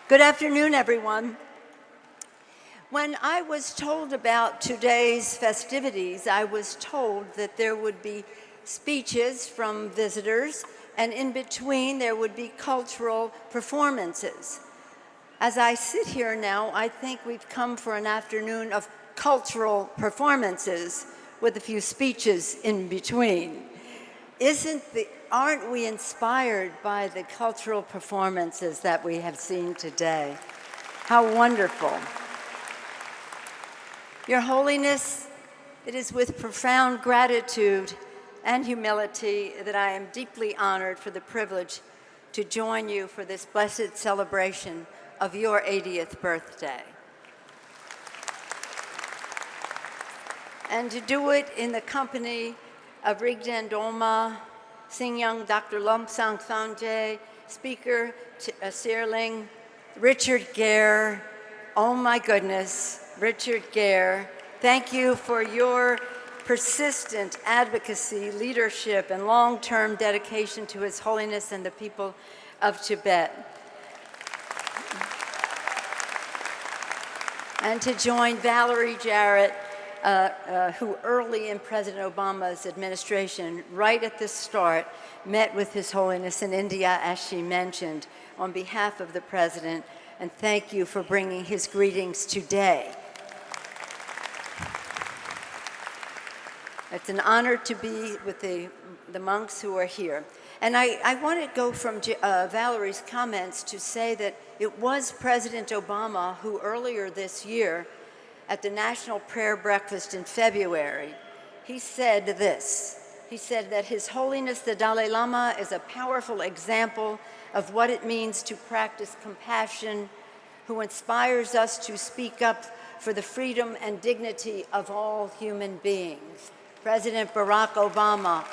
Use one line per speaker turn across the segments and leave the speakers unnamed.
Good afternoon, everyone. When I was told about today's festivities, I was told that there would be speeches from visitors, and in between there would be cultural performances. As I sit here now, I think we've come for an afternoon of cultural performances with a few speeches in between. Aren't we inspired by the cultural performances that we have seen today? How wonderful. Your Holiness, it is with profound gratitude and humility that I am deeply honored for the privilege to join you for this blessed celebration of your 80th birthday. And to do it in the company of Rigden Dolma, Singyang Dr. Lomsang Sangye, Speaker Searling, Richard Gere. Oh my goodness, Richard Gere, thank you for your persistent advocacy, leadership, and long-term dedication to His Holiness and the people of Tibet. And to join Valerie Jarrett, who early in President Obama's administration, right at the start, met with His Holiness in India, as she mentioned, on behalf of the President, and thank you for bringing his greetings today. It's an honor to be with the monks who are here. And I want to go from Valerie's comments to say that it was President Obama who earlier this year at the National Prayer Breakfast in February, he said this. He said that His Holiness the Dalai Lama is a powerful example of what it means to practice compassion, who inspires us to speak up for the freedom and dignity of all human beings. President Barack Obama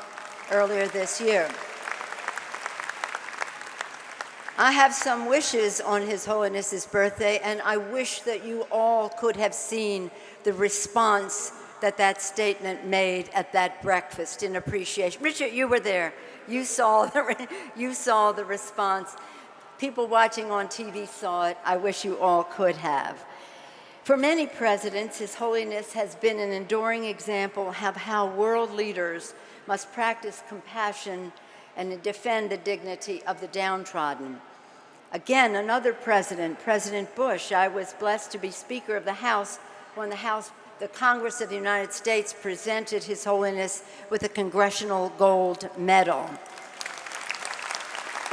earlier this year. I have some wishes on His Holiness's birthday, and I wish that you all could have seen the response that that statement made at that breakfast in appreciation. Richard, you were there. You saw the response. People watching on TV saw it. I wish you all could have. For many presidents, His Holiness has been an enduring example of how world leaders must practice compassion and defend the dignity of the downtrodden. Again, another president, President Bush, I was blessed to be Speaker of the House when the Congress of the United States presented His Holiness with a Congressional Gold Medal.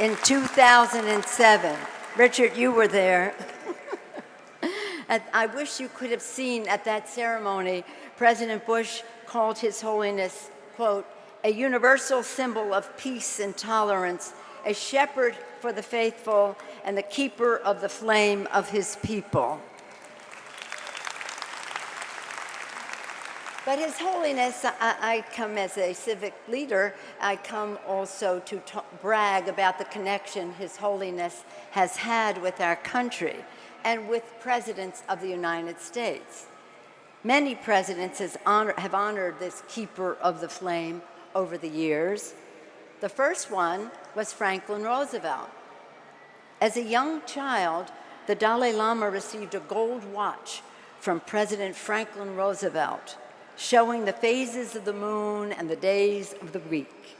In 2007, Richard, you were there. I wish you could have seen at that ceremony, President Bush called His Holiness, quote, a universal symbol of peace and tolerance, a shepherd for the faithful, and the keeper of the flame of His people. But His Holiness, I come as a civic leader, I come also to brag about the connection His Holiness has had with our country and with presidents of the United States. Many presidents have honored this keeper of the flame over the years. The first one was Franklin Roosevelt. As a young child, the Dalai Lama received a gold watch from President Franklin Roosevelt, showing the phases of the moon and the days of the week.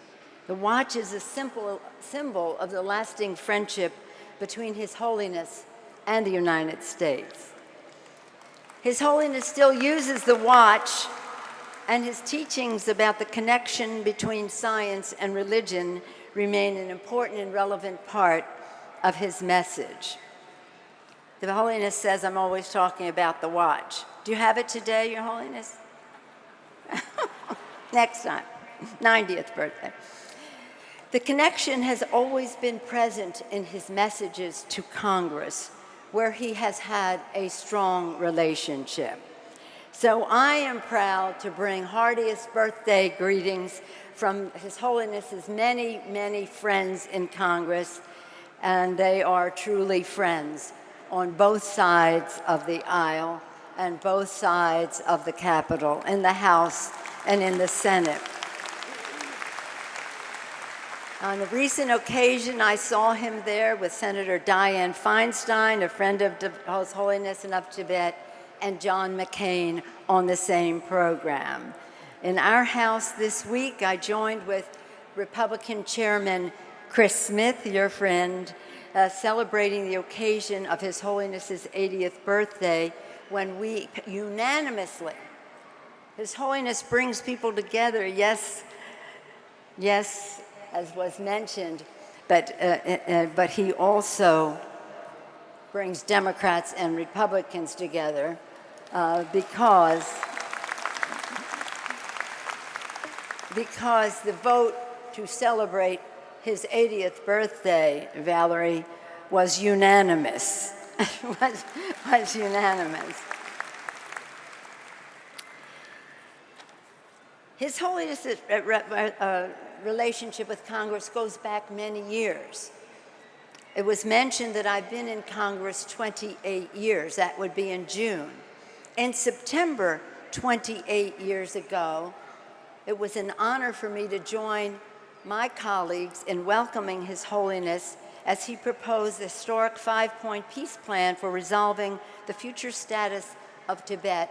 The watch is a simple symbol of the lasting friendship between His Holiness and the United States. His Holiness still uses the watch, and his teachings about the connection between science and religion remain an important and relevant part of his message. The Holiness says I'm always talking about the watch. Do you have it today, Your Holiness? Next time, 90th birthday. The connection has always been present in his messages to Congress, where he has had a strong relationship. So I am proud to bring heartiest birthday greetings from His Holiness's many, many friends in Congress, and they are truly friends on both sides of the aisle and both sides of the Capitol, in the House and in the Senate. On the recent occasion, I saw him there with Senator Dianne Feinstein, a friend of His Holiness and of Tibet, and John McCain on the same program. In our house this week, I joined with Republican Chairman Chris Smith, your friend, celebrating the occasion of His Holiness's 80th birthday, when we unanimously, His Holiness brings people together, yes, as was mentioned, but he also brings Democrats and Republicans together because the vote to celebrate his 80th birthday, Valerie, was unanimous. was unanimous. His Holiness's relationship with Congress goes back many years. It was mentioned that I've been in Congress 28 years. That would be in June. In September 28 years ago, it was an honor for me to join my colleagues in welcoming His Holiness as he proposed the historic 5-point peace plan for resolving the future status of Tibet.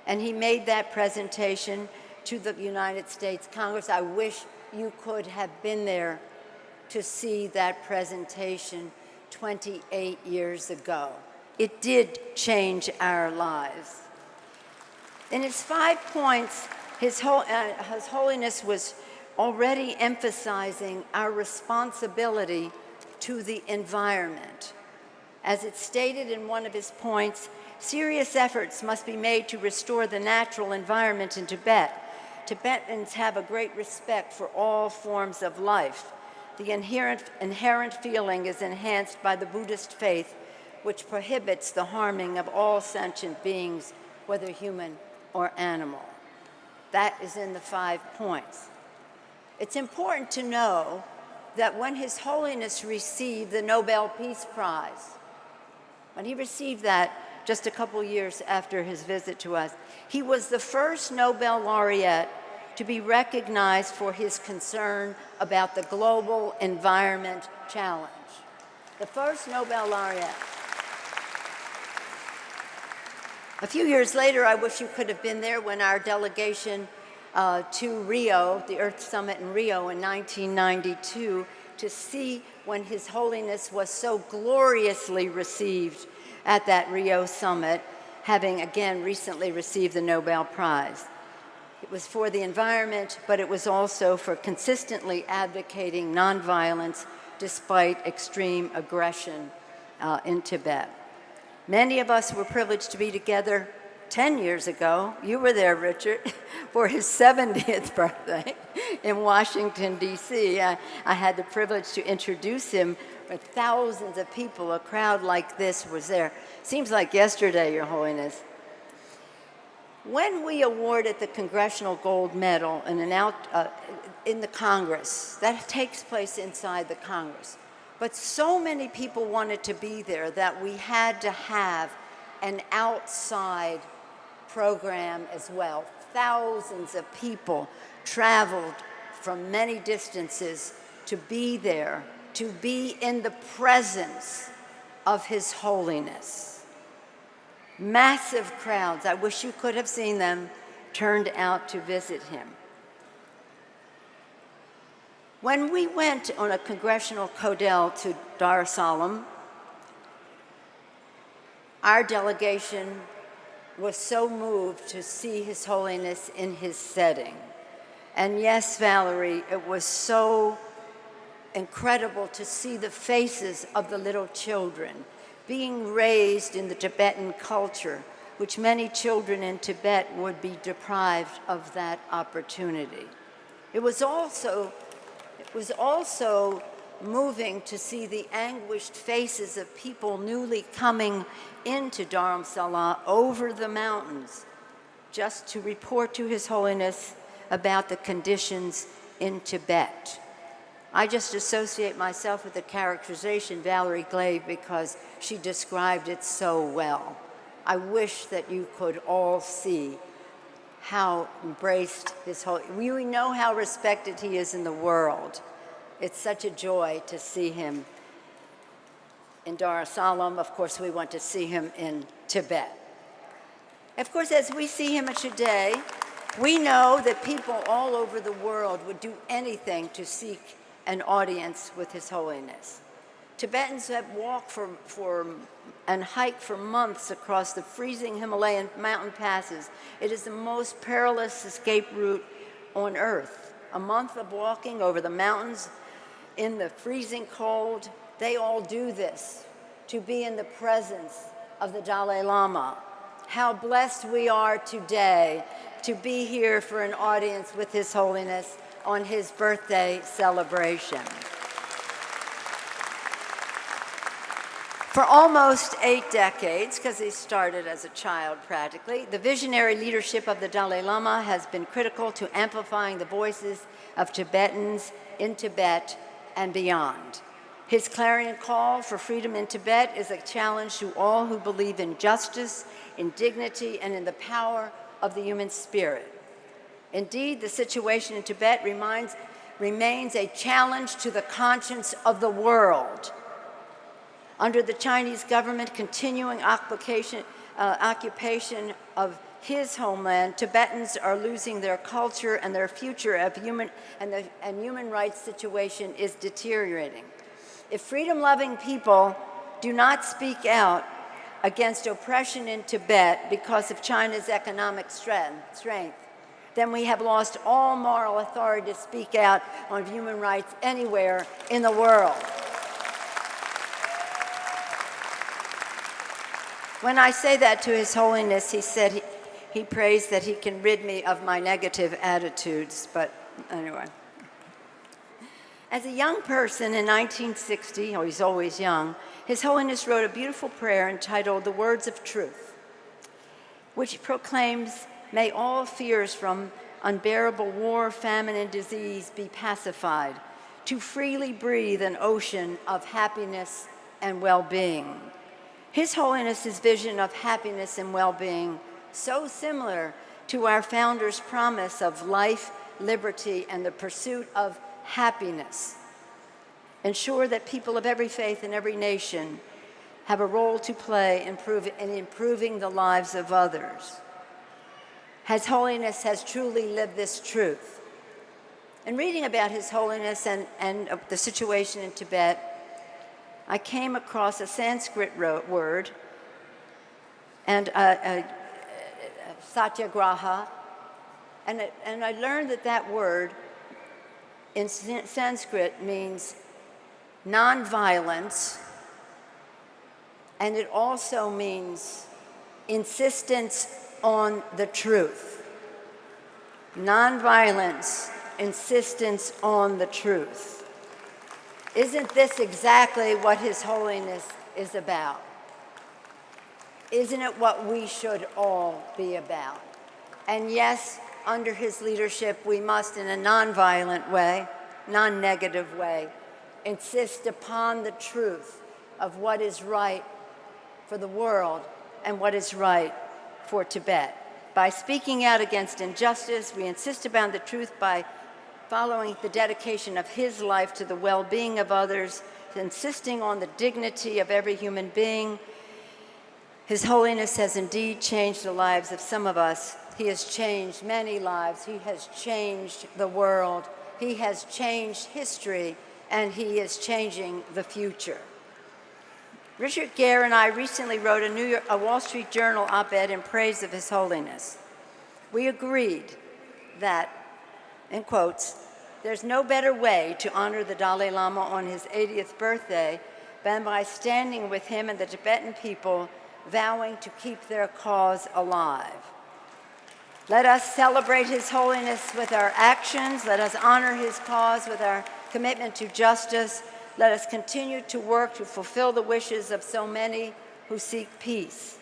And he made that presentation to the United States Congress. I wish you could have been there to see that presentation 28 years ago. It did change our lives. In his 5 points, His Holiness was already emphasizing our responsibility to the environment. As it's stated in one of his points, serious efforts must be made to restore the natural environment in Tibet. Tibetans have a great respect for all forms of life. The inherent feeling is enhanced by the Buddhist faith, which prohibits the harming of all sentient beings, whether human or animal. That is in the 5 points. It's important to know that when His Holiness received the Nobel Peace Prize, when he received that just a couple years after his visit to us, he was the first Nobel laureate to be recognized for his concern about the global environment challenge. The first Nobel laureate. A few years later, I wish you could have been there when our delegation to Rio, the Earth Summit in Rio in 1992, to see when His Holiness was so gloriously received at that Rio Summit, having again recently received the Nobel Prize. It was for the environment, but it was also for consistently advocating nonviolence despite extreme aggression in Tibet. Many of us were privileged to be together 10 years ago. You were there, Richard, for his 70th birthday in Washington, D.C. I had the privilege to introduce him with thousands of people. A crowd like this was there. Seems like yesterday, Your Holiness. When we awarded the Congressional Gold Medal in the Congress, that takes place inside the Congress, but so many people wanted to be there that we had to have an outside program as well. Thousands of people traveled from many distances to be there, to be in the presence of His Holiness. Massive crowds, I wish you could have seen them, turned out to visit him. When we went on a congressional codel to Dar es Salaam, our delegation was so moved to see His Holiness in his setting. And yes, Valerie, it was so incredible to see the faces of the little children being raised in the Tibetan culture, which many children in Tibet would be deprived of that opportunity. It was also moving to see the anguished faces of people newly coming into Dharamsala over the mountains just to report to His Holiness about the conditions in Tibet. I just associate myself with the characterization Valerie gave because she described it so well. I wish that you could all see how embraced His Holiness. We know how respected he is in the world. It's such a joy to see him in Dar es Salaam. Of course, we want to see him in Tibet. Of course, as we see him today, we know that people all over the world would do anything to seek an audience with His Holiness. Tibetans have walked and hiked for months across the freezing Himalayan mountain passes. It is the most perilous escape route on Earth. A month of walking over the mountains in the freezing cold. They all do this to be in the presence of the Dalai Lama. How blessed we are today to be here for an audience with His Holiness on his birthday celebration. For almost 8 decades, because he started as a child practically, the visionary leadership of the Dalai Lama has been critical to amplifying the voices of Tibetans in Tibet and beyond. His clarion call for freedom in Tibet is a challenge to all who believe in justice, in dignity, and in the power of the human spirit. Indeed, the situation in Tibet remains a challenge to the conscience of the world. Under the Chinese government continuing occupation of his homeland, Tibetans are losing their culture and their future of human rights situation is deteriorating. If freedom-loving people do not speak out against oppression in Tibet because of China's economic strength, then we have lost all moral authority to speak out on human rights anywhere in the world. When I say that to His Holiness, he said he prays that he can rid me of my negative attitudes, but anyway. As a young person in 1960, he's always young, His Holiness wrote a beautiful prayer entitled The Words of Truth, which proclaims, "May all fears from unbearable war, famine, and disease be pacified, to freely breathe an ocean of happiness and well-being." His Holiness's vision of happiness and well-being, so similar to our founders' promise of life, liberty, and the pursuit of happiness, ensure that people of every faith and every nation have a role to play in improving the lives of others. His Holiness has truly lived this truth. In reading about His Holiness and the situation in Tibet, I came across a Sanskrit word, and satyagraha, and I learned that word in Sanskrit means nonviolence, and it also means insistence on the truth. Nonviolence, insistence on the truth. Isn't this exactly what His Holiness is about? Isn't it what we should all be about? And yes, under his leadership, we must, in a nonviolent way, non-negative way, insist upon the truth of what is right for the world and what is right for Tibet. By speaking out against injustice, we insist upon the truth by following the dedication of his life to the well-being of others, insisting on the dignity of every human being. His Holiness has indeed changed the lives of some of us. He has changed many lives. He has changed the world. He has changed history, and he is changing the future. Richard Gere and I recently wrote a Wall Street Journal op-ed in praise of His Holiness. We agreed that, in quotes, "There's no better way to honor the Dalai Lama on his 80th birthday than by standing with him and the Tibetan people, vowing to keep their cause alive. Let us celebrate His Holiness with our actions. Let us honor his cause with our commitment to justice. Let us continue to work to fulfill the wishes of so many who seek peace."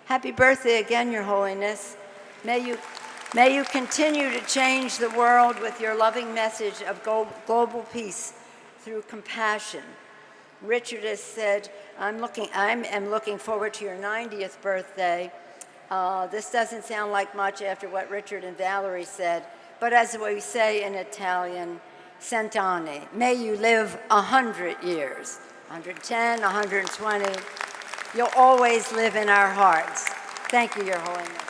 Happy birthday again, Your Holiness. May you continue to change the world with your loving message of global peace through compassion. Richard has said, I am looking forward to your 90th birthday. This doesn't sound like much after what Richard and Valerie said, but as we say in Italian, Santani. May you live 100 years, 110, 120. You'll always live in our hearts. Thank you, Your Holiness.